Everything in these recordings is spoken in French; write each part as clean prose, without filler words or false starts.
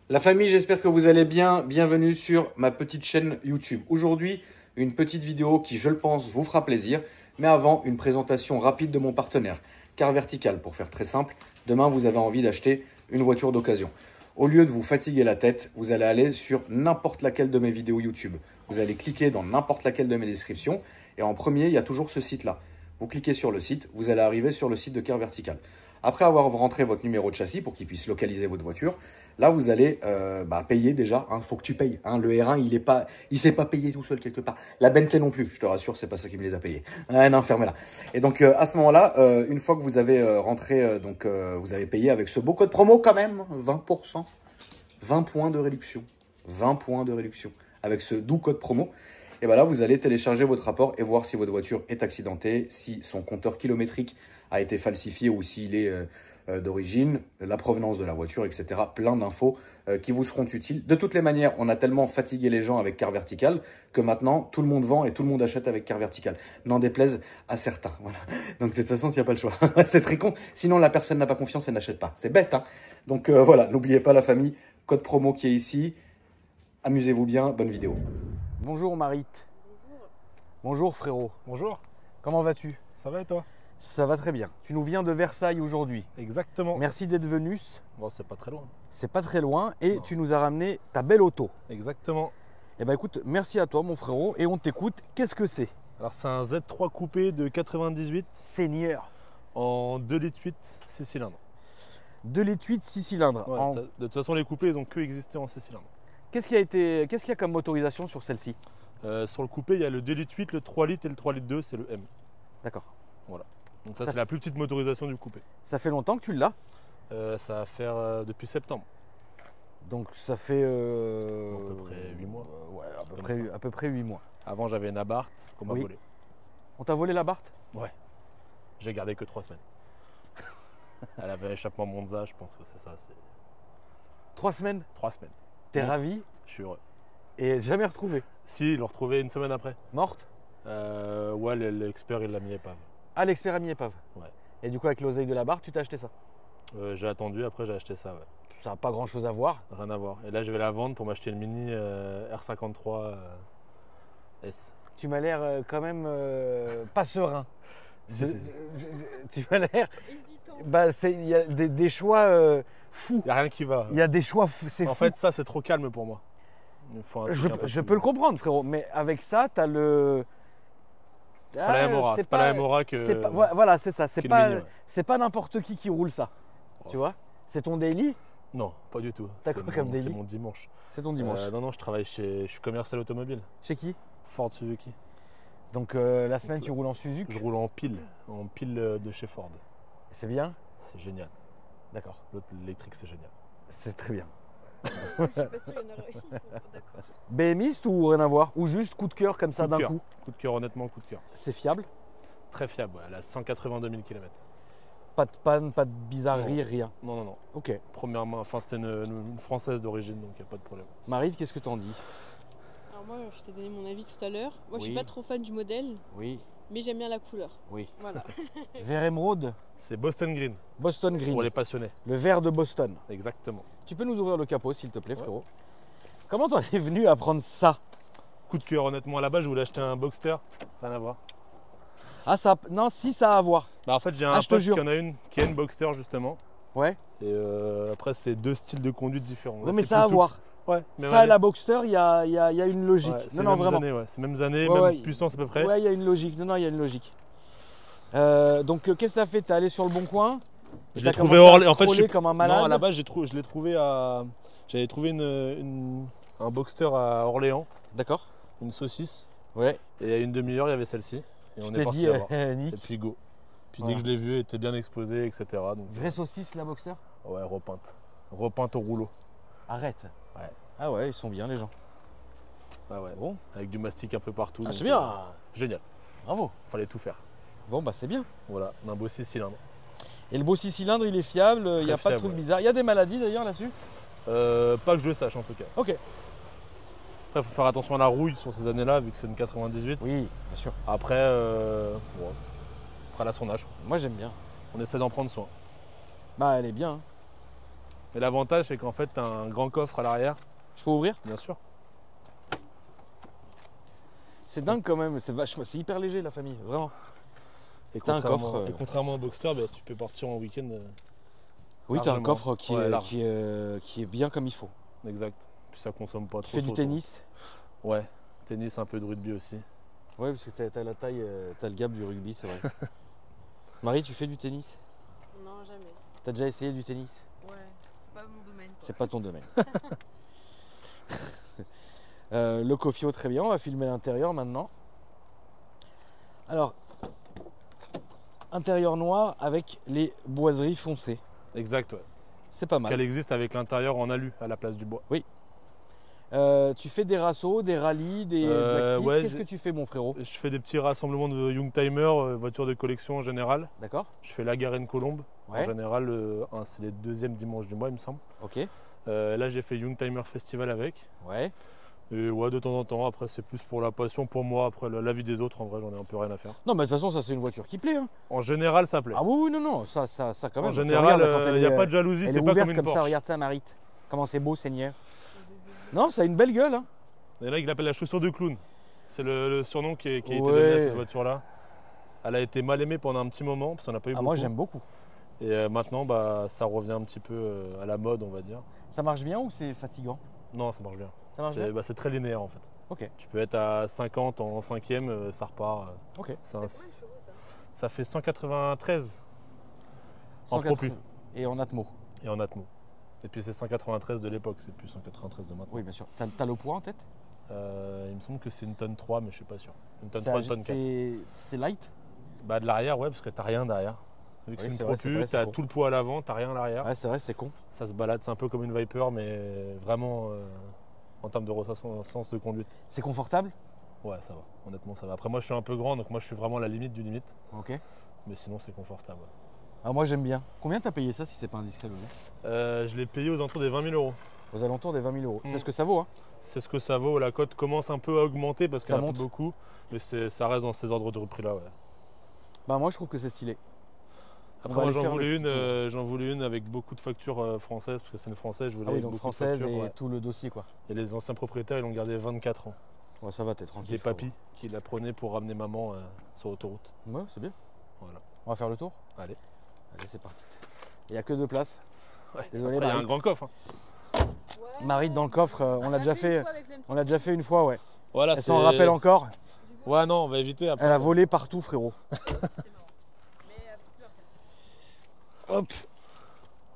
La famille, j'espère que vous allez bien. Bienvenue sur ma petite chaîne YouTube. Aujourd'hui, une petite vidéo qui, je le pense, vous fera plaisir. Mais avant, une présentation rapide de mon partenaire. Car Vertical, pour faire très simple, demain, vous avez envie d'acheter une voiture d'occasion. Au lieu de vous fatiguer la tête, vous allez aller sur n'importe laquelle de mes vidéos YouTube. Vous allez cliquer dans n'importe laquelle de mes descriptions. Et en premier, il y a toujours ce site-là. Vous cliquez sur le site, vous allez arriver sur le site de Car Vertical. Après avoir rentré votre numéro de châssis pour qu'il puisse localiser votre voiture, là vous allez payer déjà. Il faut que tu payes. Le R1, il s'est pas payé tout seul quelque part. La Bentley non plus, je te rassure, c'est pas ça qui me les a payés. Non, fermez-la. Et donc à ce moment-là, une fois que vous avez rentré, vous avez payé avec ce beau code promo quand même, 20%, 20 points de réduction. 20 points de réduction avec ce doux code promo. Et bien là, vous allez télécharger votre rapport et voir si votre voiture est accidentée, si son compteur kilométrique a été falsifié ou s'il est d'origine, la provenance de la voiture, etc. Plein d'infos qui vous seront utiles. De toutes les manières, on a tellement fatigué les gens avec Car Vertical que maintenant, tout le monde vend et tout le monde achète avec Car Vertical. N'en déplaise à certains. Voilà. Donc de toute façon, il n'y a pas le choix. C'est très con. Sinon, la personne n'a pas confiance et n'achète pas. C'est bête. Donc voilà, n'oubliez pas la famille. Code promo qui est ici. Amusez-vous bien. Bonne vidéo. Bonjour Marit. Bonjour. Bonjour frérot. Bonjour, Comment vas-tu? ça va et toi? Ça va très bien. Tu nous viens de Versailles aujourd'hui. Exactement. Merci d'être venu. Bon, c'est pas très loin. C'est pas très loin et Non. tu nous as ramené ta belle auto. Exactement. Eh ben écoute, merci à toi mon frérot et on t'écoute. Qu'est-ce que c'est? Alors, c'est un Z3 coupé de 98 Seigneur. en 2,8 litres 6 cylindres. 2 litres 8, 6 cylindres. Ouais, de toute façon, les coupés, ils ont que existé en 6 cylindres. Qu'est-ce qu'il y a comme motorisation sur celle-ci? Sur le coupé, il y a le 2,8 litres, le 3 litres et le 3 litres 2, c'est le M. D'accord. Donc, ça, Ça c'est la plus petite motorisation du coupé. Ça fait longtemps que tu l'as. Ça va faire depuis septembre. Donc ça fait À peu près 8 mois. Ouais, Comme à peu près 8 mois. Avant, j'avais une Abarth qu'on m'a Oui. volée. On t'a volé la Barthe? Ouais. J'ai gardé que 3 semaines. Elle avait échappement Monza, je pense que c'est ça. C'est 3 semaines? 3 semaines. T'es Montre. ravi Je suis heureux. et jamais retrouvé. Si, ils l'ont retrouvé une semaine après. Morte? Ouais, l'expert, il l'a mis épave. Ah, l'expert a mis épave. Ouais. Et du coup, avec l'oseille de la Barthe, tu t'as acheté ça? J'ai attendu, après j'ai acheté ça, ouais. Ça n'a pas grand chose à voir. Rien à voir. Et là, je vais la vendre pour m'acheter une Mini R53 S. Tu m'as l'air quand même pas serein. Si, si. Tu m'as l'air. Hésitant. Il y a des choix fous. Il n'y a rien qui va. Il y a des choix fous. C'est En fou. fait, ça, c'est trop calme pour moi. Il faut un truc un peu Je plus- peux le comprendre, frérot. Mais avec ça, tu as le. C'est pas la MORA. C'est pas la MORA que. c'est pas- Voilà, c'est ça. C'est qui est pas, le mini, ouais. c'est pas n'importe qui roule ça. Tu vois? C'est ton daily? Non, pas du tout. T'as C'est quoi comme mon- daily? C'est mon dimanche. C'est ton dimanche. Non, non, je suis commercial automobile. Chez qui? Ford Suzuki. Donc la semaine, tu roules en Suzuki. Je roule en pile de chez Ford. C'est bien? C'est génial. D'accord. L'autre, l'électrique, c'est génial. C'est très bien. Je suis pas sûre, il y en a, ils sont pas d'accord. BMiste ou rien à voir? Ou juste coup de cœur comme ça Coup de d'un cœur. coup? Coup de cœur, honnêtement, coup de cœur. C'est fiable? Très fiable, ouais. Elle a 182 000 km. Pas de panne, pas de bizarrerie, rien. Non, non, non. Ok. Première main, enfin c'était une française d'origine, donc il n'y a pas de problème. Marie, qu'est-ce que t'en dis? Alors moi, je t'ai donné mon avis tout à l'heure. Moi, je suis Oui. pas trop fan du modèle, Oui, mais j'aime bien la couleur. oui. Voilà. Vert émeraude, C'est Boston Green, Boston Green. pour les passionnés. Le vert de Boston. Exactement. Tu peux nous ouvrir le capot, s'il te plaît, frérot? Comment t'en es venu à prendre ça? Coup de cœur, honnêtement, à la base, je voulais acheter un Boxster. Rien à voir. Ah, ça. Non, si, ça a à voir. Bah, en fait, j'ai un Ah, je te pote qui jure. en a une, qui a une Boxster, justement. Ouais. Et après, c'est deux styles de conduite différents. Ouais, Là, mais c'est ça a à plus voir. souple. Ouais, même Ça et année. la Boxster, il y a une logique. Ouais, c'est non, non, mêmes vraiment. années, ouais. C'est mêmes années, Ouais, même ouais. puissance à peu près. Ouais, il y a une logique. Non, non, il y a une logique. Donc, qu'est-ce que ça fait? T'es allé sur le bon coin? Je T'as l'ai trouvé commencé à hors. En fait, je scroller suis comme un malade. Non, à la base, je l'ai trouvé à. J'avais trouvé un Boxster à Orléans, D'accord. une saucisse. Ouais. Et il y a une demi-heure, il y avait celle-ci. Et Tu on t'es est parti dit, la voir. Nick, Et puis go. Puis Voilà. dès que je l'ai vu, elle était bien explosée, etc. Donc, vraie saucisse, la Boxster? ouais, repeinte. Repeinte au rouleau. Arrête. Ouais. Ah ouais, ils sont bien, les gens. Ah ouais. Bon. Avec du mastic un peu partout. Ah, donc, c'est bien. génial. Bravo. Fallait tout faire. Bon, bah, c'est bien. Voilà, un beau 6 cylindres. Et le beau 6 cylindres, il est fiable, il n'y a Très pas de fiable, trucs ouais. bizarres. Il y a des maladies d'ailleurs là-dessus? Pas que je le sache en tout cas. Ok. Après, il faut faire attention à la rouille sur ces années-là, vu que c'est une 98. Oui, bien sûr. Après, bon, après, elle a son âge. Moi, j'aime bien. On essaie d'en prendre soin. Bah, elle est bien. Hein. Et l'avantage, c'est qu'en fait, tu as un grand coffre à l'arrière. Je peux ouvrir? Bien sûr. C'est dingue quand même, c'est hyper léger la famille, vraiment. Et t'as un coffre. Et contrairement au Boxster, bah, tu peux partir en week-end. Oui, t'as un largement. coffre qui, Ouais, est, large. qui est bien comme il faut. Exact. Puis ça consomme pas trop. Tu fais du tennis? Ouais. Tennis, un peu de rugby aussi. Ouais, parce que t'as la taille, t'as le gap du rugby, c'est vrai. Marie, tu fais du tennis? Non, jamais. T'as déjà essayé du tennis? Ouais, c'est pas mon domaine. quoi. C'est pas ton domaine. Le Cofio, très bien, on va filmer l'intérieur maintenant. Alors, intérieur noir avec les boiseries foncées. Exact, ouais. C'est pas Parce mal. qu'elle existe avec l'intérieur en alu à la place du bois. Tu fais des rassos, des rallyes, de la piste. ouais, Qu'est-ce que tu fais, mon frérot? Je fais des petits rassemblements de Youngtimer, voitures de collection en général. D'accord. Je fais la Garenne Colombe. Ouais. En général, c'est les deuxièmes dimanches du mois, il me semble. Ok. Là, j'ai fait Youngtimer Festival avec. Ouais. Et ouais, de temps en temps, après, c'est plus pour la passion, pour moi. Après, la vie des autres, en vrai, j'en ai un peu rien à faire. Non, mais de toute façon, ça, c'est une voiture qui plaît. Hein. En général, ça plaît. Ah oui, oui, non, non, ça quand même. En général, il n'y a pas de jalousie, Elle est c'est pas ouverte comme une comme ça, Porsche. regarde ça, Marit. Comment c'est beau, Seigneur. Non, ça a une belle gueule. Hein. Et là, il l'appelle la chaussure de clown. C'est le surnom qui a été Ouais. donné à cette voiture-là. Elle a été mal aimée pendant un petit moment, parce qu'on n'a pas eu Ah, beaucoup. moi, j'aime beaucoup. Et maintenant, bah, ça revient un petit peu à la mode, on va dire. Ça marche bien ou c'est fatigant? Non, ça marche bien. Ça marche bien. C'est très linéaire en fait. Ok. Tu peux être à 50 en cinquième, ça repart. Ok. C'est un- Combien de chevaux ça? ça fait 193 en 180. Pro Plus Et en Atmo. et en Atmo. Et puis c'est 193 de l'époque, c'est plus 193 de maintenant. Oui, bien sûr. T'as le poids en tête? Il me semble que c'est une tonne 3, mais je suis pas sûr. Une tonne C'est 3, une tonne 4. c'est light? Bah, de l'arrière, ouais, parce que t'as rien derrière. Vu que Oui, c'est c'est une vrai, Pro c'est vrai, Plus, c'est t'as con. tout le poids à l'avant, t'as rien à l'arrière. Ouais, c'est vrai, c'est con. Ça se balade, c'est un peu comme une Viper, mais vraiment en termes de sens de conduite. C'est confortable? Ouais, ça va. Honnêtement, ça va. Après, moi, je suis un peu grand, donc moi, je suis vraiment à la limite du limite. Ok. Mais sinon, c'est confortable. Ouais. Ah, moi, j'aime bien. Combien t'as payé ça si c'est pas indiscret, Loulou? Je l'ai payé aux alentours des 20 000 euros. Aux alentours des 20 000 euros. C'est Mm. ce que ça vaut, hein? C'est ce que ça vaut. La cote commence un peu à augmenter parce Ça qu'elle a monte. pas beaucoup. Mais ça reste dans ces ordres de prix-là. Ouais. Bah, moi, je trouve que c'est stylé. On Après, va moi, aller faire le petit j'en voulais une avec beaucoup de factures françaises parce que c'est une française. Je voulais Ah oui, avec donc beaucoup de française factures, et ouais. tout le dossier, quoi. Et les anciens propriétaires, ils l'ont gardé 24 ans. Ouais, ça va, t'es tranquille. Des frérot. papis qui la prenaient pour ramener maman sur l'autoroute. Ouais, c'est bien. Voilà. On va faire le tour? Allez. Allez, c'est parti. Il n'y a que 2 places. Ouais. Désolé, Après, il y a un Marit. grand coffre. Hein. Ouais. Marit, dans le coffre, on l'a déjà fait. On l'a déjà fait une fois, ouais. Voilà, Elle s'en rappelle encore. Ouais, non, on va éviter après. Elle a volé partout, frérot. Hop.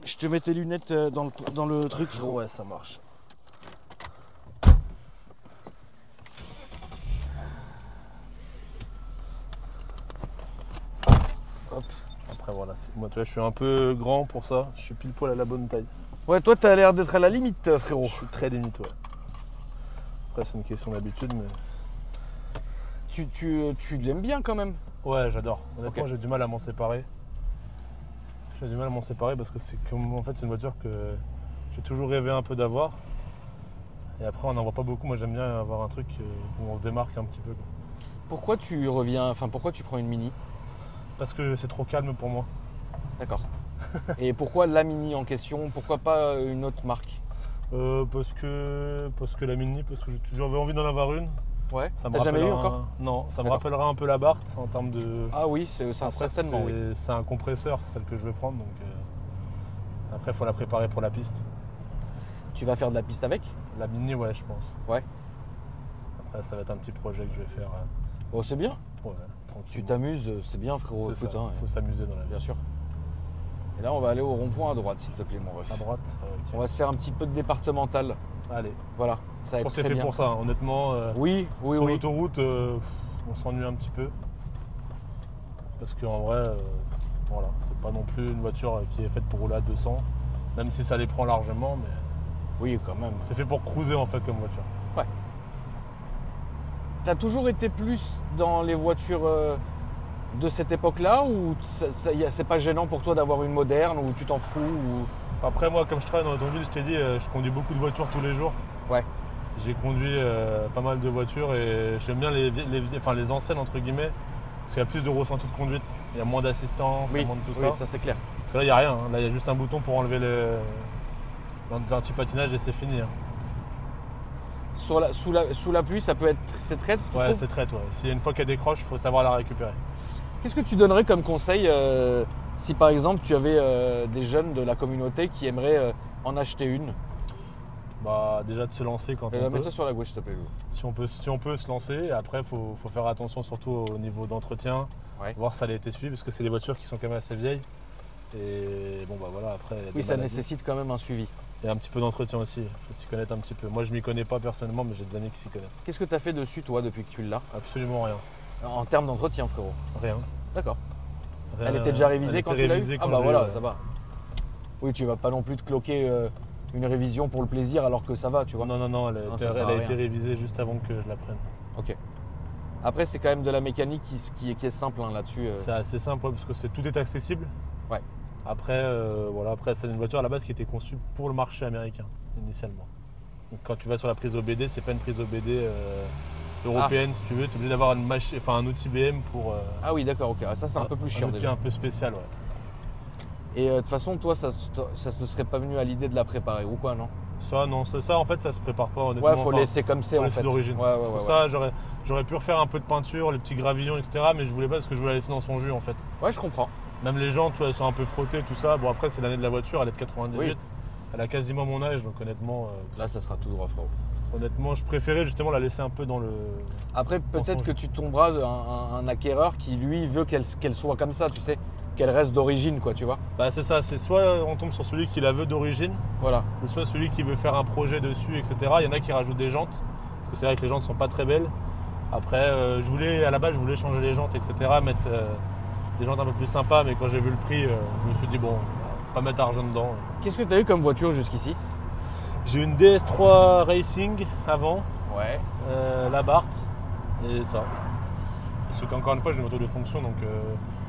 Je te mets tes lunettes dans le truc, frérot. Ouais, ça marche. Hop. Après voilà, moi tu vois, je suis un peu grand pour ça, je suis pile poil à la bonne taille. Ouais, toi, t'as l'air d'être à la limite, frérot. Je suis très limite, ouais. Après c'est une question d'habitude, mais... Tu l'aimes bien quand même. Ouais, j'adore. Honnêtement, Ok. j'ai du mal à m'en séparer. J'ai du mal à m'en séparer parce que c'est comme en fait c'est une voiture que j'ai toujours rêvé un peu d'avoir. Et après on n'en voit pas beaucoup, moi j'aime bien avoir un truc où on se démarque un petit peu. Quoi. Pourquoi pourquoi tu prends une Mini? Parce que c'est trop calme pour moi. D'accord. Et pourquoi la Mini en question? Pourquoi pas une autre marque? Parce que la Mini, parce que j'ai toujours envie d'en avoir une. Ouais. Ça me T'as jamais eu rappellera encore? Non, ça me D'accord. rappellera un peu la Barthes en termes de... Ah oui, c'est Après, certainement, oui. c'est un compresseur, celle que je veux prendre. Donc, après, il faut la préparer pour la piste. Tu vas faire de la piste avec? La Mini, ouais, je pense. Ouais. Après, ça va être un petit projet que je vais faire. Oh, c'est bien. Ouais, Tu tranquillement. t'amuses, c'est bien, frérot. C'est Écoute, ça, hein, il faut s'amuser dans la vie. bien sûr. Et là, on va aller au rond-point à droite, s'il te plaît, mon ref. À droite. On va se faire un petit peu de départemental. Allez. Voilà, ça va Je être pense que c'est très fait bien. pour ça, hein. Honnêtement. Oui, oui, sur oui. l'autoroute, on s'ennuie un petit peu. Parce qu'en vrai, voilà, c'est pas non plus une voiture qui est faite pour rouler à 200. Même si ça les prend largement, mais Oui, quand même. c'est fait pour cruiser en fait comme voiture. T'as toujours été plus dans les voitures de cette époque-là ou c'est pas gênant pour toi d'avoir une moderne ou tu t'en fous ou... Après moi, comme je travaille dans l'automobile, je t'ai dit, je conduis beaucoup de voitures tous les jours. Ouais. J'ai conduit pas mal de voitures et j'aime bien les anciennes entre guillemets. Parce qu'il y a plus de ressenti de conduite. Il y a moins d'assistance, il y a moins de tout oui, ça. ça c'est clair. Parce que là, il n'y a rien. Hein. Là, il y a juste un bouton pour enlever L'anti-patinage et c'est fini. Hein. Sous la pluie, ça peut être. C'est traître, tu Ouais, trouves? c'est traître. Ouais. Si une fois qu'elle décroche, il faut savoir la récupérer. Qu'est-ce que tu donnerais comme conseil si par exemple tu avais des jeunes de la communauté qui aimeraient en acheter une? Bah, déjà de se lancer quand on peut. Mets-toi sur la gauche, s'il te plaît. Lou. Si on peut se lancer, après faut faire attention surtout au niveau d'entretien, Ouais. voir si elle a été suivie parce que c'est des voitures qui sont quand même assez vieilles. Et bon bah voilà, après il y a des Oui, ça maladies. nécessite quand même un suivi. Et un petit peu d'entretien aussi, il faut s'y connaître un petit peu. Moi je m'y connais pas personnellement, mais j'ai des amis qui s'y connaissent. Qu'est-ce que tu as fait dessus, toi, depuis que tu l'as? Absolument rien. En termes d'entretien, frérot. Rien. D'accord. Rien. Elle était déjà révisée Elle quand était tu l'as révisée eu? Ah quand bah je l'ai eu, voilà, ouais. ça va. Oui, tu vas pas non plus te cloquer une révision pour le plaisir alors que ça va, tu vois. Non, elle Non, a, ça été, sert elle à a été rien. révisée juste avant que je la prenne. Ok. Après, c'est quand même de la mécanique qui est simple hein, là-dessus. C'est assez simple ouais, parce que tout est accessible. Ouais. Après, après c'est une voiture à la base qui était conçue pour le marché américain initialement. Donc, quand tu vas sur la prise OBD, c'est pas une prise OBD européenne si tu veux. Tu es obligé d'avoir un outil BM pour. Ah oui, d'accord, ok. Ça, c'est un peu plus chiant Un outil déjà. un peu spécial, ouais. Et de toute façon, toi, ça ne serait pas venu à l'idée de la préparer ou quoi, non? Ça, non, ça en fait, ça se prépare pas honnêtement. Ouais, faut laisser comme c'est faut en laisser fait. d'origine. Ouais, C'est pour ça, j'aurais pu refaire un peu de peinture, les petits gravillons, etc. Mais je voulais pas parce que je voulais la laisser dans son jus en fait. Ouais, je comprends. Même les jantes, tu vois, elles sont un peu frottées, tout ça. Bon, après, c'est l'année de la voiture, elle est de 98. Oui. Elle a quasiment mon âge, donc honnêtement, Là, ça sera tout droit, frérot. je préférais justement la laisser un peu dans le. Après, peut-être que tu tomberas un acquéreur qui, lui, veut qu'elle soit comme ça, tu sais, qu'elle reste d'origine, quoi, tu vois. Bah, c'est ça, c'est soit on tombe sur celui qui la veut d'origine, Voilà. ou soit celui qui veut faire un projet dessus, etc. Il y en a qui rajoutent des jantes, parce que c'est vrai que les jantes sont pas très belles. Après, à la base, je voulais changer les jantes, etc. Mettre des jantes un peu plus sympas, mais quand j'ai vu le prix, je me suis dit, bon, pas mettre argent dedans. Qu'est-ce que tu as eu comme voiture jusqu'ici? J'ai eu une DS3 Racing avant, Ouais. la Barth, et ça. Parce qu'encore une fois, j'ai une moto de fonction, donc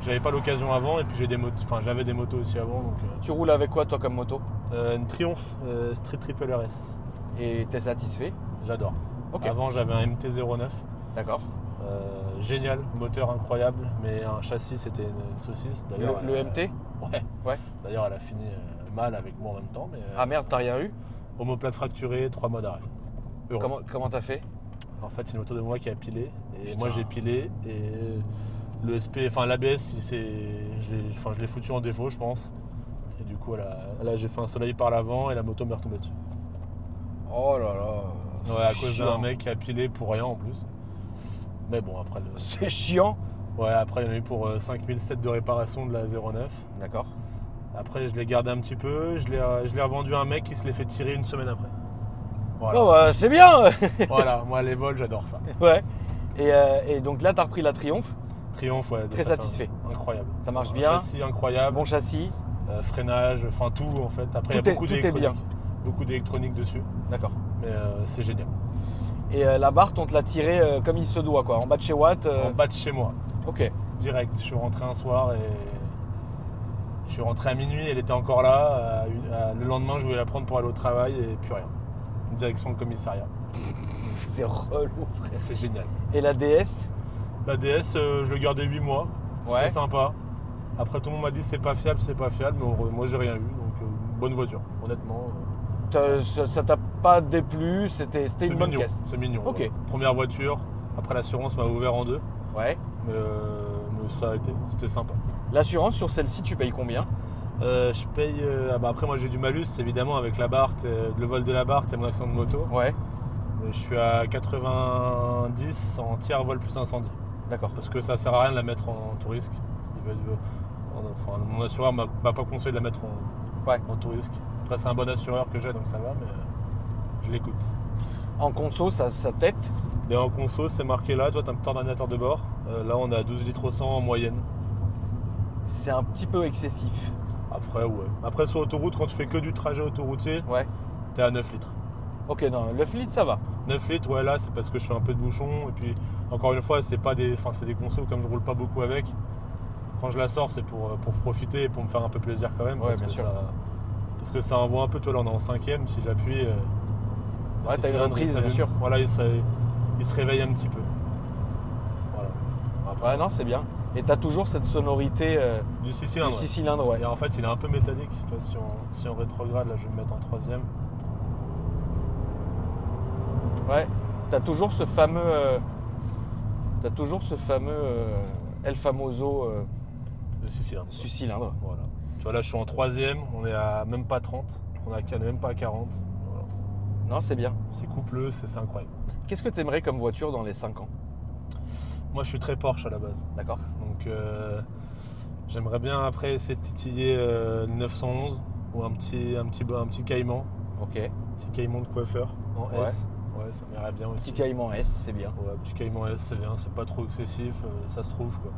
j'avais pas l'occasion avant, et puis j'avais des motos aussi avant. Donc, Tu roules avec quoi, toi, comme moto? une Triumph Street Triple RS, Et t'es satisfait? j'adore. Ok. Avant, j'avais un MT-09. D'accord. Génial, moteur incroyable, mais un châssis c'était une saucisse. D'ailleurs, Le MT? Ouais. Ouais. D'ailleurs, elle a fini mal avec moi en même temps, mais Ah merde, t'as rien eu? omoplate fracturée, 3 mois d'arrêt. Heureux. Comment t'as fait? En fait, c'est une moto de moi qui a pilé, et Putain. moi j'ai pilé, et le l'ABS, je l'ai foutu en défaut, je pense. Et du coup, là, j'ai fait un soleil par l'avant et la moto m'est retombée dessus. Oh là là. Ouais, à cause Chiant. d'un mec qui a pilé pour rien en plus. Mais bon, après, C'est chiant. après il y en a eu pour 5007 de réparation de la 09. D'accord. Après, je l'ai gardé un petit peu, je l'ai revendu à un mec qui se l'est fait tirer une semaine après. Voilà. Oh bah, c'est bien. Voilà, moi les vols, j'adore ça. Ouais. Et donc là, t'as repris la Triomphe. Triomphe, ouais. Très ça fait satisfait. Incroyable. Ça marche Un bien. châssis incroyable, Bon châssis. freinage, enfin tout en fait. Après, il y a beaucoup tout est d'électronique. bien. Beaucoup d'électronique dessus, D'accord. mais c'est génial. Et la Barth, on te l'a tirée comme il se doit, quoi. En bas de chez Watt. En bas de chez moi, Ok. direct. Je suis rentré un soir et je suis rentré à minuit, elle était encore là. Le lendemain, je voulais la prendre pour aller au travail et plus rien. Direction le commissariat. C'est relou, frère. C'est génial. Et la DS? La DS, je l'ai gardée 8 mois. C'était Ouais. sympa. Après, tout le monde m'a dit c'est pas fiable, mais moi j'ai rien eu. Donc, bonne voiture, honnêtement. Ça t'a pas déplu? C'était C'est une bonne mignon. caisse. C'est mignon. Ok. ouais. Première voiture. Après, l'assurance m'a ouvert en deux. Ouais. Mais ça a été. C'était sympa. L'assurance sur celle-ci, tu payes combien? Je paye. Après, moi j'ai du malus évidemment avec la Barth, le vol de la Barth et mon accident de moto. Ouais. Mais je suis à 90 en tiers vol plus incendie. D'accord. Parce que ça sert à rien de la mettre en tout risque. Enfin, mon assureur m'a pas conseillé de la mettre en tout risque. Après, c'est un bon assureur que j'ai donc ça va, mais je l'écoute. En conso, ça tête. Et en conso, c'est marqué là, toi tu as un petit ordinateur de bord. Là, on est à 12 litres au 100 en moyenne. C'est un petit peu excessif. Après, ouais. Après, sur autoroute, quand tu fais que du trajet autoroutier, Ouais. t'es à 9 litres. Ok, non, le flit, ça va. 9 litres, ouais, là, c'est parce que je fais un peu de bouchon. Et puis, encore une fois, c'est des consos comme je roule pas beaucoup avec. Quand je la sors, c'est pour profiter et pour me faire un peu plaisir quand même. Ouais, parce bien que sûr. parce que ça envoie un peu, toi là, on est en 5ème, si j'appuie. Ouais, ce t'as une cylindre, reprise, il s'allume. bien sûr. Voilà, il se réveille un petit peu. Voilà. Après, Ouais, non, c'est bien. Et tu as toujours cette sonorité Du 6 du cylindres. 6 cylindres. Ouais. Et en fait, il est un peu métallique. Tu vois, si on rétrograde, là, je vais me mettre en 3e. Ouais. Tu as toujours ce fameux. El Famoso Le 6 cylindres. 6 cylindres. Voilà. Tu vois, là, je suis en 3e. On est à même pas 30. On n'est même pas à 40. Voilà. Non, c'est bien. C'est coupleux, c'est incroyable. Qu'est-ce que tu aimerais comme voiture dans les 5 ans? Moi, je suis très Porsche à la base. D'accord. Donc, j'aimerais bien après essayer de titiller le 911 ou un petit Cayman. Ok. Petit Cayman de coiffeur en Ouais. S. Ouais, ça m'irait bien aussi. Petit Cayman S, c'est bien. Ouais, petit Cayman S, c'est bien. C'est pas trop excessif, ça se trouve quoi.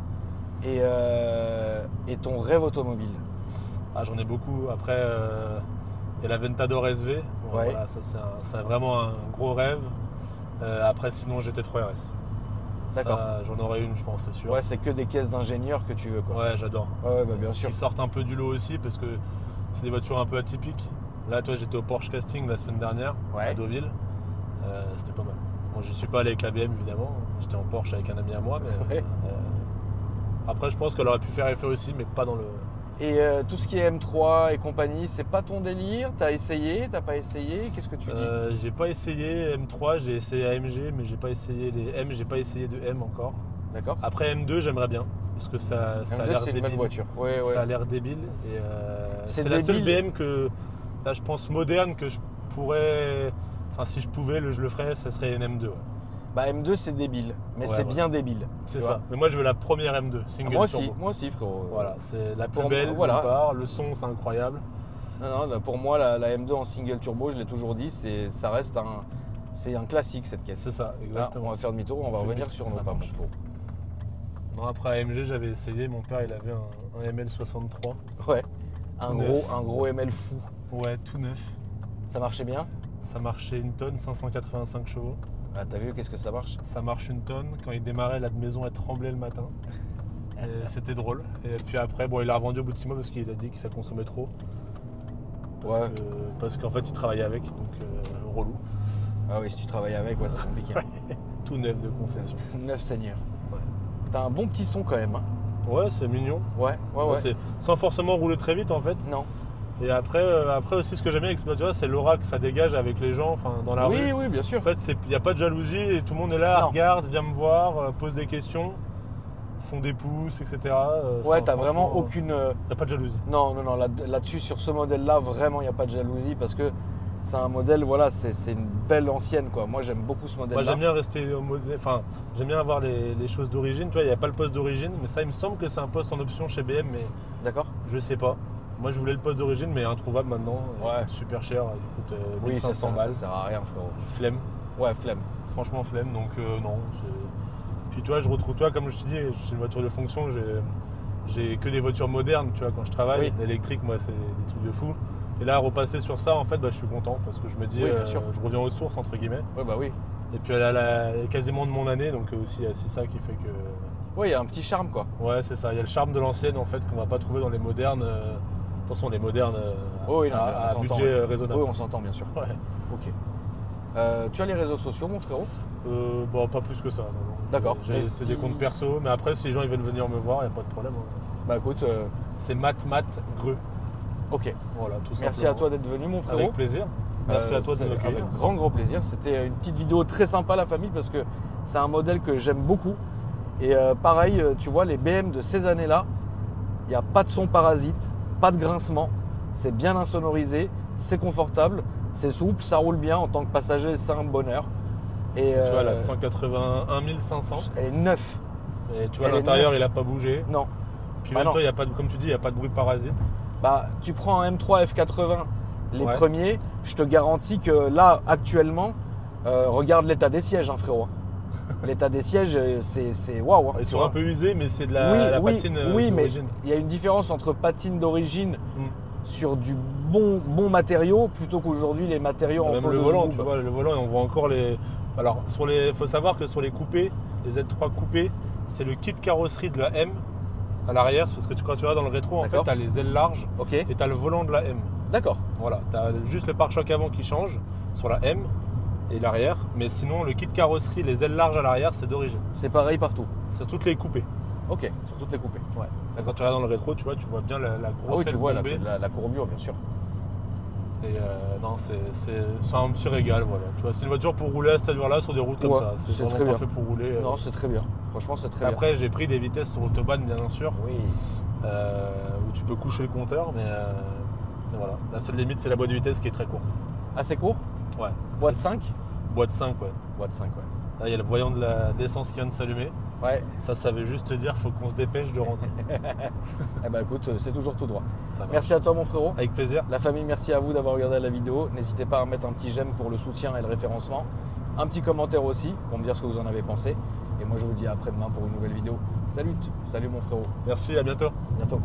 Et ton rêve automobile? Ah, j'en ai beaucoup. Après, il y a la Ventador SV. Bon, Ouais. voilà, ça c'est vraiment un gros rêve. Après, sinon, GT3 RS. D'accord. Ça, j'en aurais une, je pense, c'est sûr. Ouais, c'est que des caisses d'ingénieurs que tu veux, quoi. Ouais, j'adore. Ouais, bah bien sûr. Qui sortent un peu du lot aussi parce que c'est des voitures un peu atypiques. Là, toi, j'étais au Porsche Casting la semaine dernière Ouais. à Deauville. C'était pas mal. Bon, j'y suis pas allé avec la BM évidemment. J'étais en Porsche avec un ami à moi. Mais, Ouais. après, je pense qu'elle aurait pu faire effet aussi, mais pas dans le. Et tout ce qui est M3 et compagnie, c'est pas ton délire? T'as essayé? T'as pas essayé? Qu'est-ce que tu dis? J'ai pas essayé M3, j'ai essayé AMG, mais j'ai pas essayé les M. J'ai pas essayé de M encore. D'accord. Après M2, j'aimerais bien parce que ça a M2, l'air c'est une débile. belle voiture. Ouais, ouais. Ça a l'air débile et C'est c'est la seule débile. BM que là je pense moderne que je pourrais. Enfin, si je pouvais, je le ferais, ça serait une M2. Ouais. Bah M2, c'est débile, mais Ouais, c'est ouais. bien débile. C'est tu ça. vois. Mais moi, je veux la première M2, single turbo. Moi aussi, frérot. Voilà, c'est la plus Pour belle. moi, voilà. D'une part, le son, c'est incroyable. Non, là, pour moi, la M2 en single turbo, je l'ai toujours dit, ça reste c'est un classique cette caisse. C'est ça, Là, exactement. on va faire demi-tour, on va fait revenir vite, sur ça nos pas, mon marche. frérot. Non, après AMG, j'avais essayé. Mon père, il avait un ML63. Ouais. Un Tout gros, neuf. un gros ML fou. Ouais, tout neuf. Ça marchait bien? Ça marchait une tonne, 585 chevaux. Ah, t'as vu qu'est-ce que ça marche? Ça marche une tonne. Quand il démarrait, la maison, elle tremblait le matin. Et c'était drôle. Et puis après, bon, il l'a revendu au bout de 6 mois parce qu'il a dit que ça consommait trop. Ouais. Parce qu'en fait, il travaillait avec, donc relou. Ah oui, si tu travailles avec, ouais, c'est compliqué. Tout neuf de concession. 9 seigneurs. Ouais. T'as un bon petit son quand même. Hein. Ouais, c'est mignon. Ouais. C'est sans forcément rouler très vite en fait. Non. Et après aussi, ce que j'aime bien avec cette voiture, c'est l'aura que ça dégage avec les gens, enfin dans la rue. Oui, bien sûr. En fait, il n'y a pas de jalousie et tout le monde est là, Non. regarde, vient me voir, pose des questions, font des pouces, etc. Ouais, t'as vraiment aucune. Il n'y a pas de jalousie. Non, là-dessus, sur ce modèle-là, vraiment, il n'y a pas de jalousie parce que c'est un modèle, voilà, c'est une belle ancienne, quoi. Moi, j'aime beaucoup ce modèle-là. Moi, j'aime bien rester au modèle. Enfin, j'aime bien avoir les choses d'origine. Tu vois, il n'y a pas le poste d'origine, mais ça, il me semble que c'est un poste en option chez BM, mais D'accord. je sais pas. Moi, je voulais le poste d'origine, mais introuvable maintenant. Ouais. Il coûte super cher. Il coûte Oui, ça 1500 balles. sert à rien, frérot. Flemme. Ouais, flemme. Franchement, flemme. Donc, non. Puis, tu vois, je retrouve, toi, comme je te dis, j'ai une voiture de fonction. J'ai que des voitures modernes, tu vois, quand je travaille. Oui. L'électrique, moi, c'est des trucs de fou. Et là, repasser sur ça, en fait, bah, je suis content parce que je me dis, Oui, bien sûr. je reviens aux sources, entre guillemets. Ouais, bah oui. Et puis, elle est quasiment de mon année, donc aussi, c'est ça qui fait que. Ouais, il y a un petit charme, quoi. Ouais, c'est ça. Il y a le charme de l'ancienne, en fait, qu'on va pas trouver dans les modernes. Attention, les modernes Oui, non, mais à on s'entend, budget ouais. raisonnable. Oui, on s'entend, bien sûr. Ouais. Ok. Tu as les réseaux sociaux, mon frérot? Bon, pas plus que ça. non. D'accord. C'est Mais des si- comptes perso, mais après, si les gens ils veulent venir me voir, il n'y a pas de problème. Hein. Bah écoute, C'est Matt Greux. ok. Voilà, tout simplement. Merci à toi d'être venu, mon frérot. Avec plaisir. Merci à toi de C'est m'accueillir. Avec grand plaisir. C'était une petite vidéo très sympa, la famille, parce que c'est un modèle que j'aime beaucoup. Et pareil, tu vois, les BM de ces années-là, il n'y a pas de son parasite, pas de grincement. C'est bien insonorisé, c'est confortable, c'est souple, ça roule bien. En tant que passager, c'est un bonheur. Et Tu vois, la 181 500. elle est neuve. Et tu vois, Elle est l'intérieur, neuve. il n'a pas bougé. Non. Puis Bah même non. toi, il y a pas de, comme tu dis, il n'y a pas de bruit de parasite. Bah, tu prends un M3 F80, les Ouais. premiers, je te garantis que là, actuellement, regarde l'état des sièges, hein, frérot. L'état des sièges, c'est waouh. hein, Ils tu sont vois. un peu usés, mais c'est de la patine oui, mais d'origine. il y a une différence entre patine d'origine Mm. sur du bon matériau plutôt qu'aujourd'hui les matériaux en Même peau le de volant, zoub. tu vois, le volant, et on voit encore les. Alors, faut savoir que sur les coupés, les Z3 coupés, c'est le kit carrosserie de la M à l'arrière, c'est parce que quand tu vas dans le rétro, en fait, D'accord. tu as les ailes larges Ok, et tu as le volant de la M. d'accord. Voilà, tu as juste le pare-choc avant qui change sur la M et l'arrière, mais sinon, le kit carrosserie, les ailes larges à l'arrière, c'est d'origine. C'est pareil partout. C'est toutes les coupées. Ok, sur toutes les coupées. Ouais. Là, quand tu regardes dans le rétro, tu vois bien la Ah grosse oui, tu aile vois bombée. la courbure, bien sûr. Et non, c'est un petit régal, voilà. Tu vois, c'est une voiture pour rouler à cette allure-là sur des routes comme Ouais, ça. C'est c'est très vraiment bien. parfait pour rouler. Non, c'est très bien. Franchement, c'est très bien. Après, j'ai pris des vitesses sur Autobahn, bien sûr, Oui. où tu peux coucher le compteur, mais voilà. La seule limite, c'est la boîte de vitesse qui est très courte. Assez court. Ouais. Boîte 5. Boîte 5, ouais. Boîte 5, ouais. Là, il y a le voyant de l'essence qui vient de s'allumer. Ouais. Ça veut juste te dire, faut qu'on se dépêche de rentrer. Eh ben écoute, c'est toujours tout droit. Ça marche. Merci à toi, mon frérot. Avec plaisir. La famille, merci à vous d'avoir regardé la vidéo. N'hésitez pas à mettre un petit j'aime pour le soutien et le référencement. Un petit commentaire aussi pour me dire ce que vous en avez pensé. Et moi, je vous dis à après-demain pour une nouvelle vidéo. Salut mon frérot. Merci, à bientôt. À bientôt.